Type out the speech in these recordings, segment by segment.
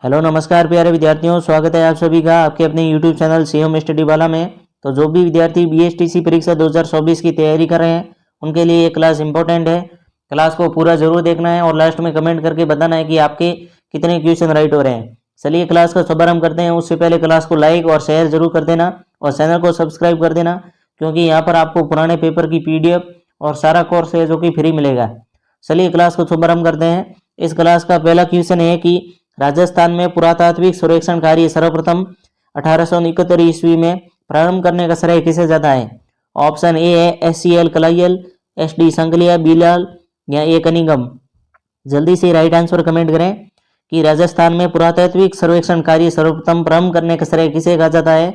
Hello नमस्कार प्यारे विद्यार्थियों, स्वागत है आप सभी का आपके अपने यूट्यूब चैनल सीएम स्टडी वाला में। तो जो भी विद्यार्थी बीएसटीसी परीक्षा 2024 की तैयारी कर रहे हैं उनके लिए ये क्लास इंपॉर्टेंट है। क्लास को पूरा जरूर देखना है और लास्ट में कमेंट करके बताना है कि आपके कितने क्वेश्चन राइट हो रहे हैं। चलिए क्लास का शुभारंभ करते हैं। उससे पहले क्लास को लाइक और शेयर जरूर कर देना और चैनल को सब्सक्राइब कर देना, क्योंकि यहाँ पर आपको पुराने पेपर की PDF और सारा कोर्स है जो कि फ्री मिलेगा। चलिए क्लास को शुभारंभ करते हैं। इस क्लास का पहला क्वेश्चन है कि राजस्थान में पुरातात्विक सर्वेक्षण कार्य सर्वप्रथम 1871 ईस्वी में प्रारंभ करने का श्रेय किसे जाता है? ऑप्शन ए है SCL कलायल, SD संकलिया बिलाल या ए कनिंगम। जल्दी से राइट आंसर कमेंट करें कि राजस्थान में पुरातात्विक सर्वेक्षण कार्य सर्वप्रथम प्रारंभ करने का श्रेय किसे कहा जाता है।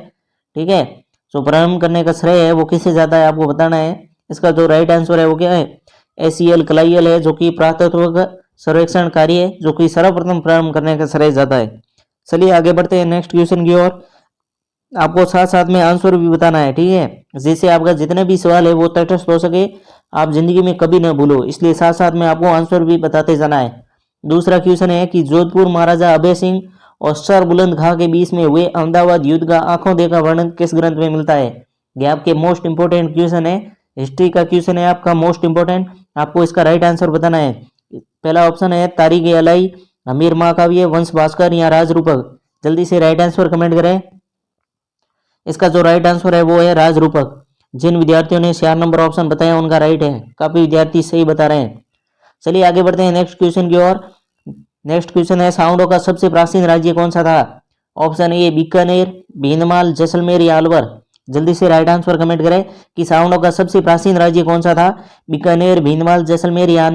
ठीक है, तो प्रारंभ करने का श्रेय है वो किसे जाता है आपको बताना है। इसका जो राइट आंसर है वो क्या है? SCL कलायल है, जो कि पुरातात्विक सर्वेक्षण कार्य जो कि सर्वप्रथम प्रारंभ करने का श्रेय जाता है। चलिए आगे बढ़ते हैं नेक्स्ट क्वेश्चन की ओर। आपको साथ साथ में आंसर भी बताना है, ठीक है, जिससे आपका जितने भी सवाल है वो तटस्थ हो सके, आप जिंदगी में कभी न भूलो, इसलिए साथ साथ में आपको आंसर भी बताते जाना है। दूसरा क्वेश्चन है कि जोधपुर महाराजा अभय सिंह और सर बुलंद खां के बीच में हुए अहमदाबाद युद्ध का आंखों देखा वर्णन किस ग्रंथ में मिलता है? ये आपके मोस्ट इंपोर्टेंट क्वेश्चन है, हिस्ट्री का क्वेश्चन है आपका मोस्ट इंपोर्टेंट। आपको इसका राइट आंसर बताना है। पहला ऑप्शन है तारीख अलाई, अमीर महाकाव्य, वंश भास्कर या राजरूपक। जल्दी से राइट आंसर कमेंट करें। इसका जो राइट आंसर है वो है राजरूपक। जिन विद्यार्थियों ने 4 नंबर ऑप्शन बताया उनका राइट है, काफी विद्यार्थी सही बता रहे हैं। चलिए आगे बढ़ते हैं नेक्स्ट क्वेश्चन की ओर। नेक्स्ट क्वेश्चन है साउंडो का सबसे प्राचीन राज्य कौन सा था? ऑप्शन ए बीकानेर, भीनमाल, जैसलमेर या अलवर। जल्दी से राइट आंसर कमेंट करें कि साउंडो का सबसे प्राचीन राज्य कौन सा था? बीकानेर, भीनमाल, जैसलमेर या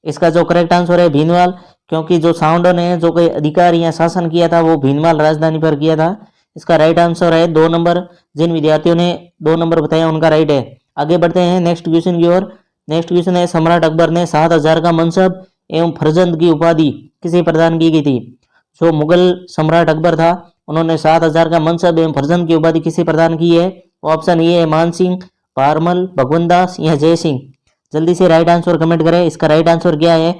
इसका जो करेक्ट आंसर है भीनमाल, क्योंकि जो साउंडो ने जो कोई अधिकार या शासन किया था वो भीनमाल राजधानी पर किया था। इसका राइट आंसर है 2 नंबर। जिन विद्यार्थियों ने 2 नंबर बताया उनका राइट है। आगे बढ़ते हैं नेक्स्ट क्वेश्चन की ओर। नेक्स्ट क्वेश्चन है सम्राट अकबर ने 7000 का मनसब एवं फरजंद की उपाधि किसे प्रदान की गई थी? जो मुगल सम्राट अकबर था उन्होंने 7000 का मनसब एवं फरजंद की उपाधि किसे प्रदान की है? ऑप्शन ए है मान सिंह, पारमल, भगवंत दास या जय सिंह। जल्दी से राइट आंसर कमेंट करें। इसका राइट आंसर क्या है?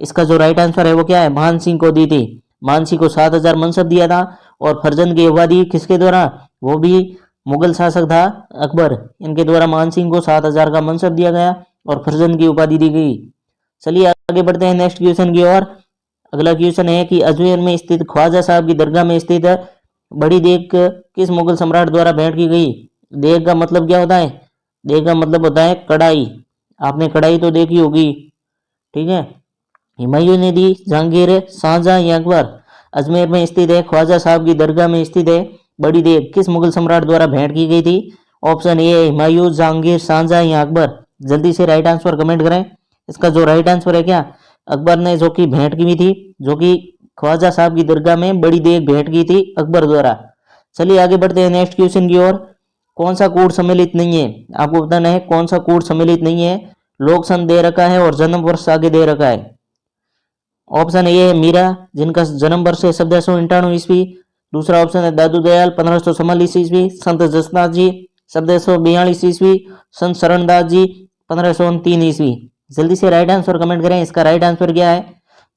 इसका जो राइट आंसर है वो क्या है? मान सिंह को दी थी। मान सिंह को 7000 मनसब दिया था और फरजंद की उपाधि किसके द्वारा? वो भी मुगल शासक था अकबर, इनके द्वारा मान सिंह को 7000 का मनसब दिया गया और फरजंद की उपाधि दी गई। चलिए आगे बढ़ते हैं नेक्स्ट क्वेश्चन की ओर। अगला क्वेश्चन है कि अजमेर में स्थित ख्वाजा साहब की दरगाह में स्थित बड़ी देग किस मुगल सम्राट द्वारा भेंट की गई? देग का मतलब क्या होता है? देग का मतलब होता है कढ़ाई। आपने कढ़ाई तो देखी होगी, ठीक है। हुमायूं ने दी, जहांगीर, शाहजहां या अकबर। अजमेर में स्थित है ख्वाजा साहब की दरगाह में स्थित है बड़ी देग किस मुगल सम्राट द्वारा भेंट की गई थी? ऑप्शन ए हुमायूं, जहांगीर, शाहजहां या अकबर। जल्दी से राइट आंसर कमेंट करें। इसका जो राइट आंसर है क्या? अकबर ने जो कि भेंट की थी, जो कि ख्वाजा साहब की दरगाह में बड़ी देग भेंट की थी अकबर द्वारा। चलिए आगे बढ़ते हैं नेक्स्ट क्वेश्चन की ओर। कौन सा कूट सम्मिलित नहीं है? आपको बताना है कौन सा कूट सम्मिलित नहीं है। लोक सन दे रखा है और जन्म वर्ष आगे दे रखा है। ऑप्शन ए है मीरा, जिनका जन्म वर्ष है 1791 ईस्वी। दूसरा ऑप्शन है दादू दयाल 1544 ईस्वी। संत जसनाथ जी 1742 ईस्वी। संत शरणदास जी 1503 ईस्वी। जल्दी से राइट आंसर कमेंट करें। इसका राइट आंसर क्या है?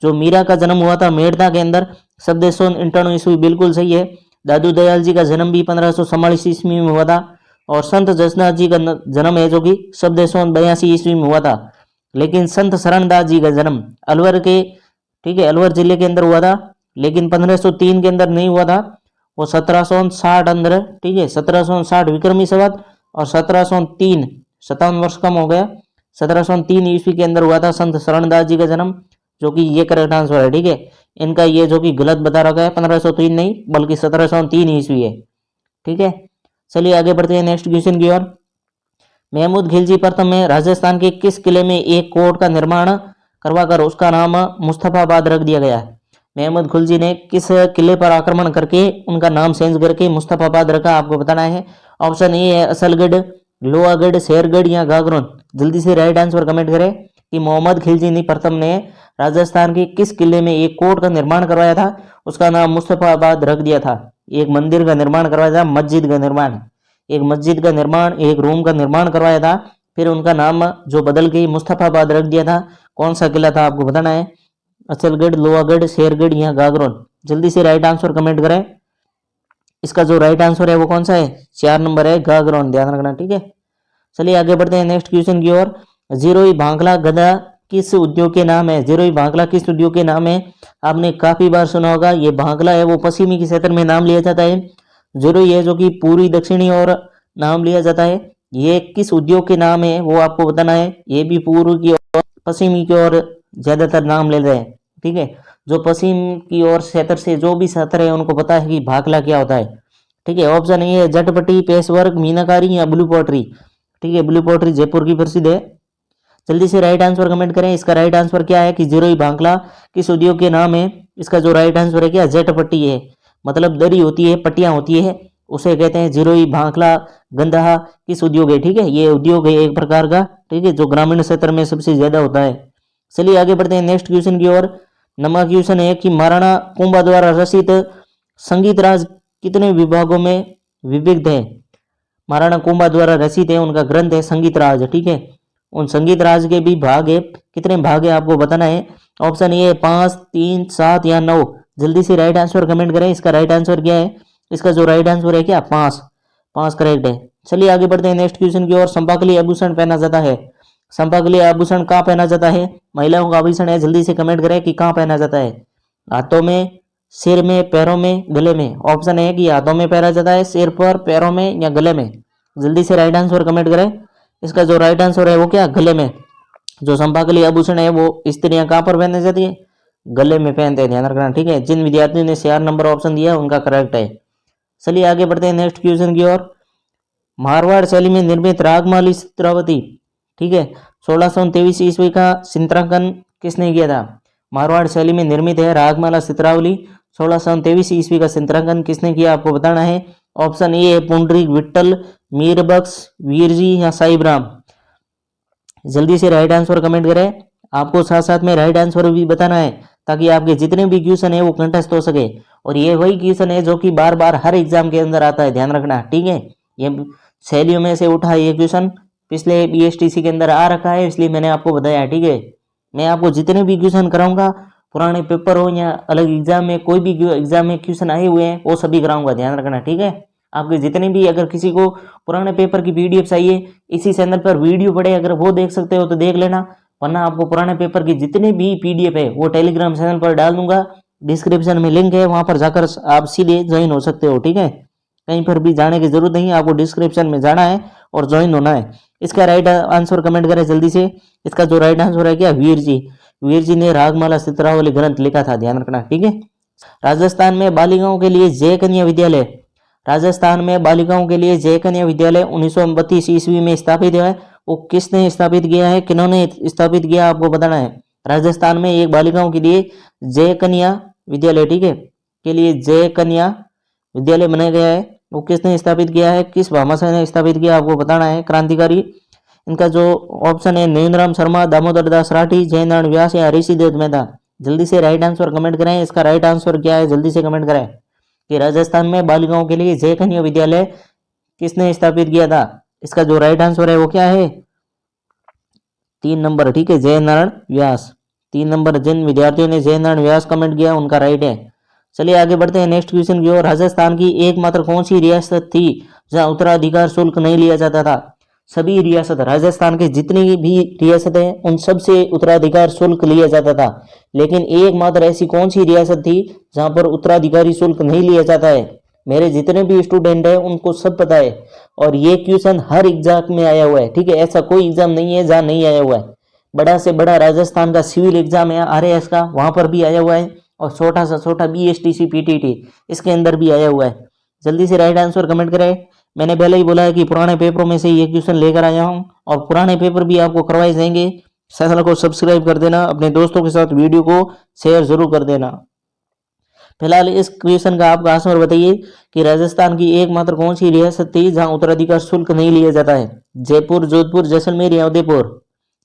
जो मीरा का जन्म हुआ था मेड़ता के अंदर 1791 ईस्वी बिल्कुल सही है। दादू दयाल जी का जन्म भी 1544 ईस्वी में हुआ था और संत जसनाथ जी का जन्म है जो कि 1782 ईस्वी में हुआ था। लेकिन संत शरणदास जी का जन्म अलवर के, ठीक है, अलवर जिले के अंदर हुआ था, लेकिन 1503 के अंदर नहीं हुआ था। वो 1760 अंदर, ठीक है, 1760 विक्रमी संवत और 1703 57 वर्ष कम हो गया, 1703 ईस्वी के अंदर हुआ था संत शरणदास जी का जन्म, जो कि ये करेक्ट आंसर है। ठीक है, इनका ये जो कि गलत बता रखा है 1503 नहीं बल्कि 1703 ईस्वी है। ठीक है, चलिए आगे बढ़ते हैं नेक्स्ट क्वेश्चन की ओर। महमूद खिलजी प्रथम में राजस्थान के किस किले में एक कोर्ट का निर्माण करवाकर उसका नाम मुस्तफाबाद रख दिया गया? महमूद खिलजी ने किस किले पर आक्रमण करके उनका नाम चेंज करके मुस्तफाबाद रखा? आपको बताना है। ऑप्शन ए है असलगढ़, लोहागढ़, शेरगढ़ या गागरोन। जल्दी से राइट आंसर कमेंट करें कि मोहम्मद खिलजी प्रथम ने राजस्थान के किस किले में एक कोर्ट का निर्माण करवाया था, उसका नाम मुस्तफाबाद रख दिया था। एक मंदिर का निर्माण करवाया था, मस्जिद का निर्माण, एक मस्जिद का निर्माण, एक रूम का निर्माण करवाया था, फिर उनका नाम जो बदल के मुस्तफाबाद रख दिया था। कौन सा किला था आपको बताना है। असलगढ़, लोहागढ़, शेरगढ़ या गागरोन। जल्दी से राइट आंसर कमेंट करें। इसका जो राइट आंसर है वो कौन सा है, 4 नंबर है गागरोन, ध्यान रखना, ठीक है। चलिए आगे बढ़ते हैं नेक्स्ट क्वेश्चन की ओर। जीरोई भांकला गदा किस उद्योग के नाम है, जीरोई भांकला किस उद्योग के नाम है, आपने काफी बार सुना होगा। ये भांकला है वो पश्चिमी के क्षेत्र में नाम लिया जाता है। जीरोई है जो कि पूर्वी दक्षिणी और नाम लिया जाता है। ये किस उद्योग के नाम है वो आपको बताना है। ये भी पूर्व की और पश्चिमी की ओर ज्यादातर नाम ले रहे हैं, ठीक है। जो पश्चिम की ओर क्षेत्र से जो भी क्षेत्र है उनको पता है कि भाकला क्या होता है, ठीक है। ऑप्शन ए है जटपटी, पेशवर्क, मीनाकारी या ब्लू पॉटरी, ठीक है। ब्लू पॉटरी जयपुर की प्रसिद्ध है। जल्दी से राइट आंसर कमेंट करें। इसका राइट आंसर क्या है कि जीरोई भांकला किस उद्योग के नाम है। इसका जो राइट आंसर है क्या, जटपट्टी है। मतलब दरी होती है, पट्टियां होती है, उसे कहते हैं जीरोई भांकला गंदहा किस उद्योग है, ठीक है। ये उद्योग है एक प्रकार का, ठीक है, जो ग्रामीण क्षेत्र में सबसे ज्यादा होता है। चलिए आगे बढ़ते हैं नेक्स्ट क्वेश्चन की ओर। नंबर क्वेश्चन है कि महाराणा कुंभा द्वारा रचित संगीत राज कितने विभागों में विभक्त है। महाराणा कुंभा द्वारा रचित है उनका ग्रंथ है संगीत राज, ठीक है। उन संगीत राज के भी भाग है, कितने भाग है आपको बताना है। ऑप्शन ए 5, 3, 7 या 9। जल्दी से राइट आंसर कमेंट करें। इसका राइट आंसर क्या है, इसका जो राइट आंसर है क्या 5, 5 करेक्ट है। चलिए आगे बढ़ते हैं नेक्स्ट क्वेश्चन की ओर। संपाकली आभूषण पहना जाता है, संपाकली आभूषण कहाँ पहना जाता है, महिलाओं का आभूषण है। जल्दी से कमेंट करें कि कहाँ पहना जाता है, हाथों में, सिर में, पैरों में, गले में। ऑप्शन है कि हाथों में पहना जाता है, सिर पर, पैरों में या गले में। जल्दी से राइट आंसर कमेंट करें। इसका जो राइट आंसर है वो क्या, गले में। जो संपाकली आभूषण है वो स्त्रियां कहाँ पर पहने जाती है, गले में पहनते हैं, ध्यान रखना, ठीक है। जिन विद्यार्थियों ने 4 नंबर ऑप्शन दिया उनका करेक्ट है। चलिए आगे बढ़ते हैं नेक्स्ट क्वेश्चन की ओर। मारवाड़ शैली में निर्मित रागमाली चित्रावती, ठीक है, 1623 ईस्वी का चित्रांकन किसने किया था। मारवाड़ शैली में निर्मित है रागमाला चित्रावली, 1623 ईस्वी का चित्रांकन किसने किया आपको बताना है। ऑप्शन ए है पुंडरीक विट्ठल, मीरबख्श, वीरजी या साहिबराम। जल्दी से राइट आंसर कमेंट करें। आपको साथ साथ में राइट आंसर भी बताना है ताकि आपके जितने भी क्वेश्चन है वो कंटेस्ट हो सके। और ये वही क्वेश्चन है जो कि बार बार हर एग्जाम के अंदर आता है, ध्यान रखना, ठीक है। ये शैलियों में से उठा ये क्वेश्चन पिछले बीएसटीसी के अंदर आ रखा है, इसलिए मैंने आपको बताया, ठीक है। मैं आपको जितने भी क्वेश्चन कराऊंगा, पुराने पेपर हो या अलग एग्जाम में, कोई भी एग्जाम में क्वेश्चन आए हुए हैं वो सभी कराऊंगा, ध्यान रखना, ठीक है। आपके जितने भी, अगर किसी को पुराने पेपर की पीडीएफ चाहिए, इसी चैनल पर वीडियो पड़े, अगर वो देख सकते हो तो देख लेना, वरना आपको पुराने पेपर की जितने भी पीडीएफ है वो टेलीग्राम चैनल पर डाल दूंगा। डिस्क्रिप्शन में लिंक है, वहां पर जाकर आप सीधे ज्वाइन हो सकते हो, ठीक है। कहीं पर भी जाने की जरूरत नहीं है, आपको डिस्क्रिप्शन में जाना है और ज्वाइन होना है। इसका राइट आंसर कमेंट करें जल्दी से। इसका जो राइट आंसर है क्या, वीर जी। वीर जी ने रागमाला चित्रावली ग्रंथ लिखा था, ध्यान रखना, ठीक है। राजस्थान में बालिकाओं के लिए जय कन्या विद्यालय, राजस्थान में बालिकाओं के लिए जय कन्या विद्यालय 1932 ईस्वी में स्थापित है। वो किसने स्थापित किया है, किन्होंने स्थापित किया आपको बताना है। राजस्थान में एक बालिकाओं के लिए जय कन्या विद्यालय, ठीक है, के लिए जय कन्या विद्यालय बनाया गया है। वो किसने स्थापित किया है, किस भामाशाह ने स्थापित किया आपको बताना है, क्रांतिकारी। इनका जो ऑप्शन है नरेंद्र शर्मा, दामोदर दास राठी, जयनारायण व्यास या ऋषिदेव मेहता। जल्दी से राइट आंसर कमेंट करें। इसका राइट आंसर क्या है, जल्दी से कमेंट करें कि राजस्थान में बालिकाओं के लिए जय कन्या विद्यालय किसने स्थापित किया था। इसका जो राइट आंसर है वो क्या है, 3 नंबर, ठीक है, जयनारायण व्यास। 3 नंबर जिन विद्यार्थियों ने जयनारायण व्यास कमेंट किया उनका राइट है। चलिए आगे बढ़ते हैं नेक्स्ट क्वेश्चन की ओर। राजस्थान की एकमात्र कौन सी रियासत थी जहां उत्तराधिकार शुल्क नहीं लिया जाता था। सभी रियासत, राजस्थान के जितनी भी रियासत है उन सब से उत्तराधिकार शुल्क लिया जाता था, लेकिन एकमात्र ऐसी कौन सी रियासत थी जहां पर उत्तराधिकारी शुल्क नहीं लिया जाता है। मेरे जितने भी स्टूडेंट हैं उनको सब पता है और ये क्वेश्चन हर एग्जाम में आया हुआ है, ठीक है। ऐसा कोई एग्जाम नहीं है जहां नहीं आया हुआ है। बड़ा से बड़ा राजस्थान का सिविल एग्जाम है RAS का, वहां पर भी आया हुआ है, और छोटा सा छोटा BSTC PTT इसके अंदर भी आया हुआ है। जल्दी से राइट आंसर कमेंट करें। मैंने पहले ही बोला है कि पुराने पेपरों में से ये क्वेश्चन लेकर आया हूँ और पुराने पेपर भी आपको करवाए जाएंगे। चैनल को सब्सक्राइब कर देना, अपने दोस्तों के साथ वीडियो को शेयर जरूर कर देना। फिलहाल इस क्वेश्चन का आपका आंसर बताइए कि राजस्थान की एकमात्र कौन सी रियासत थी जहां उत्तराधिकार शुल्क नहीं लिया जाता है। जयपुर, जोधपुर, जैसलमेर या उदयपुर।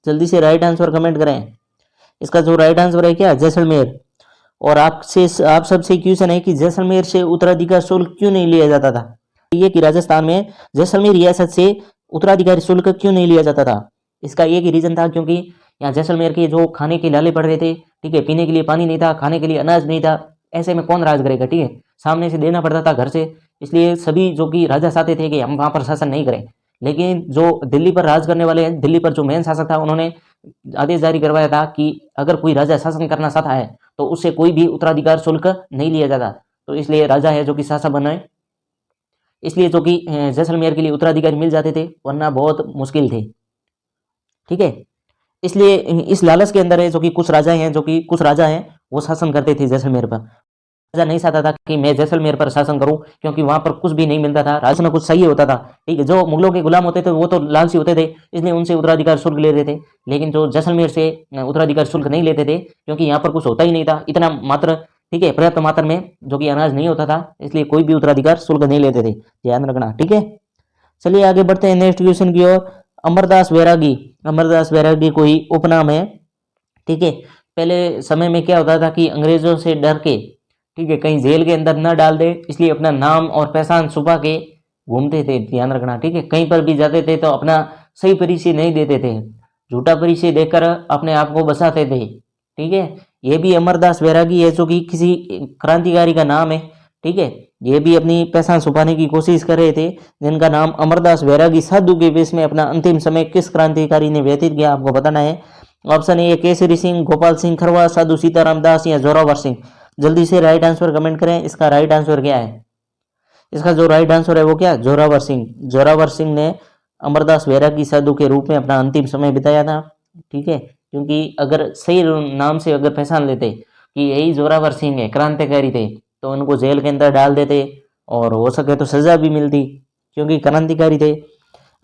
जल्दी से राइट आंसर कमेंट करें। इसका जो राइट आंसर है क्या, जैसलमेर। और आप सबसे क्वेश्चन है कि जैसलमेर से उत्तराधिकार शुल्क क्यों नहीं लिया जाता था। ये कि राजस्थान में जैसलमेर रियासत से उत्तराधिकारी शुल्क क्यों नहीं लिया जाता था। इसका एक ही रीजन था, क्योंकि यहाँ जैसलमेर के जो खाने के लाले पड़ रहे थे, ठीक है, पीने के लिए पानी नहीं था, खाने के लिए अनाज नहीं था, ऐसे में कौन राज करेगा, ठीक है, सामने से देना पड़ता था घर से। इसलिए सभी जो कि राजा चाहते थे कि हम वहाँ पर शासन नहीं करें, लेकिन जो दिल्ली पर राज करने वाले हैं, दिल्ली पर जो मेन शासक था, उन्होंने आदेश जारी करवाया था कि अगर कोई राजा शासन करना चाहता है तो उससे कोई भी उत्तराधिकार शुल्क नहीं लिया जाता। तो इसलिए राजा है जो कि शासक बनाए, इसलिए जो कि जैसलमेर के लिए उत्तराधिकारी मिल जाते थे, वरना बहुत मुश्किल थे, ठीक है। इसलिए इस लालच के अंदर है जो कि कुछ राजा हैं वो शासन करते थे जैसलमेर पर। राजा नहीं चाहता था कि मैं जैसलमेर पर शासन करूं, क्योंकि वहां पर कुछ भी नहीं मिलता था, राजा में कुछ चाहिए होता था, ठीक है। जो मुगलों के गुलाम होते थे वो तो लालची होते थे, इसलिए उनसे उत्तराधिकार शुल्क लेते थे, लेकिन जो जैसलमेर से उत्तराधिकार शुल्क नहीं लेते थे, क्योंकि यहाँ पर कुछ होता ही नहीं था इतना मात्र, ठीक है, पर्याप्त मात्रा में जो कि अनाज नहीं होता था, इसलिए कोई भी उत्तराधिकार शुल्क नहीं लेते थे, ध्यान रखना, ठीक है। चलिए आगे बढ़ते हैं नेक्स्ट क्वेश्चन की ओर। अमरदास बैरागी, अमरदास बैरागी कोई उपनाम है, ठीक है। पहले समय में क्या होता था कि अंग्रेजों से डर के, ठीक है, कहीं जेल के अंदर न डाल दे, इसलिए अपना नाम और पहचान छुपा के घूमते थे, ध्यान रखना, ठीक है। कहीं पर भी जाते थे तो अपना सही परिचय नहीं देते थे, झूठा परिचय देकर अपने आप को बचाते थे, ठीक है। ये भी अमरदास बैरागी है जो कि किसी क्रांतिकारी का नाम है, ठीक है। ये भी अपनी पहचान छुपाने की कोशिश कर रहे थे, जिनका नाम अमरदास बैरागी साधु के वेश में अपना अंतिम समय किस क्रांतिकारी ने व्यतीत किया, आपको बताना है। ऑप्शन ए केसरी सिंह, गोपाल सिंह खरवा, साधु सीताराम दास या जोरावर सिंह। जल्दी से राइट आंसर कमेंट करें, इसका राइट आंसर क्या है। इसका जो राइट आंसर है वो क्या, जोरावर सिंह। जोरावर सिंह ने अमरदास बैरागी साधु के रूप में अपना अंतिम समय बिताया था, ठीक है। क्योंकि अगर सही नाम से अगर पहचान लेते कि यही जोरावर सिंह है, क्रांतिकारी थे, तो उनको जेल के अंदर डाल देते और हो सके तो सजा भी मिलती, क्योंकि क्रांतिकारी थे।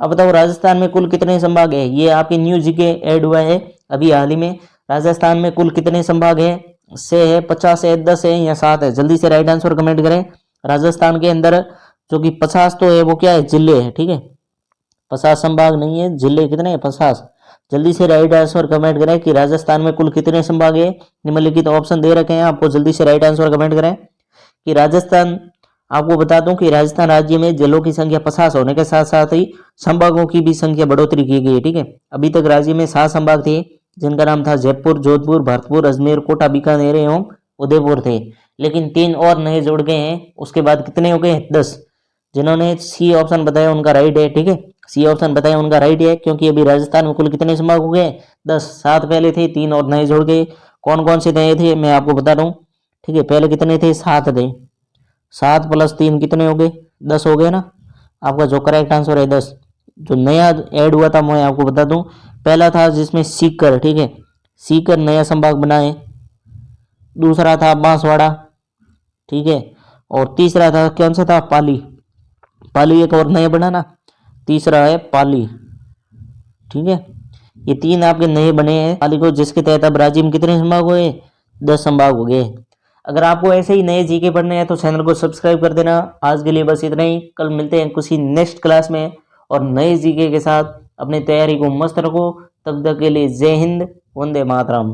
अब बताओ राजस्थान में कुल कितने संभाग है, ये आपकी न्यूज के ऐड हुआ है अभी हाल ही में। राजस्थान में कुल कितने संभाग है, से है 50 है, 10 है या 7 है। जल्दी से राइट आंसर कमेंट करें। राजस्थान के अंदर जो कि 50 तो है, वो क्या है, जिले है, ठीक है। 50 संभाग नहीं है, जिले कितने हैं, 50। जल्दी से राइट आंसर कमेंट करें कि राजस्थान में कुल कितने संभाग है। निम्नलिखित ऑप्शन दे रखे हैं आपको, जल्दी से राइट आंसर कमेंट करें कि राजस्थान। आपको बता दूं कि राजस्थान राज्य में जिलों की संख्या 50 होने के साथ साथ ही संभागों की भी संख्या बढ़ोतरी की गई है, ठीक है। अभी तक राज्य में 7 संभाग थे, जिनका नाम था जयपुर, जोधपुर, भरतपुर, अजमेर, कोटा, बीकानेर एवं उदयपुर थे, लेकिन 3 और नए जुड़ गए हैं। उसके बाद कितने हो गए, 10। जिन्होंने सी ऑप्शन बताया उनका राइट है, ठीक है। सी ऑप्शन बताया उनका राइट है, क्योंकि अभी राजस्थान में कुल कितने संभाग हो गए, 10। 7 पहले थे, 3 और नए जुड़ गए। कौन कौन से नए थे मैं आपको बता दूं, ठीक है। पहले कितने थे, 7 थे, 7 + 3 कितने हो गए, 10 हो गए ना। आपका जो करेक्ट आंसर है 10। जो नया ऐड हुआ था मैं आपको बता दूं, पहला था जिसमें सीकर, ठीक है, सीकर नया संभाग बनाए। दूसरा था बांसवाड़ा, ठीक है। और तीसरा था कौन सा था, पाली। पाली एक और नया बना ना, तीसरा है पाली, ठीक है। ये 3 आपके नए बने हैं पाली को, जिसके तहत अब राज्य में कितने संभाग हुए, 10 संभाग हो गए। अगर आपको ऐसे ही नए जीके पढ़ने हैं तो चैनल को सब्सक्राइब कर देना। आज के लिए बस इतना ही, कल मिलते हैं किसी नेक्स्ट क्लास में और नए जीके के साथ। अपनी तैयारी को मस्त रखो, तब तक के लिए जय हिंद, वंदे मातरम।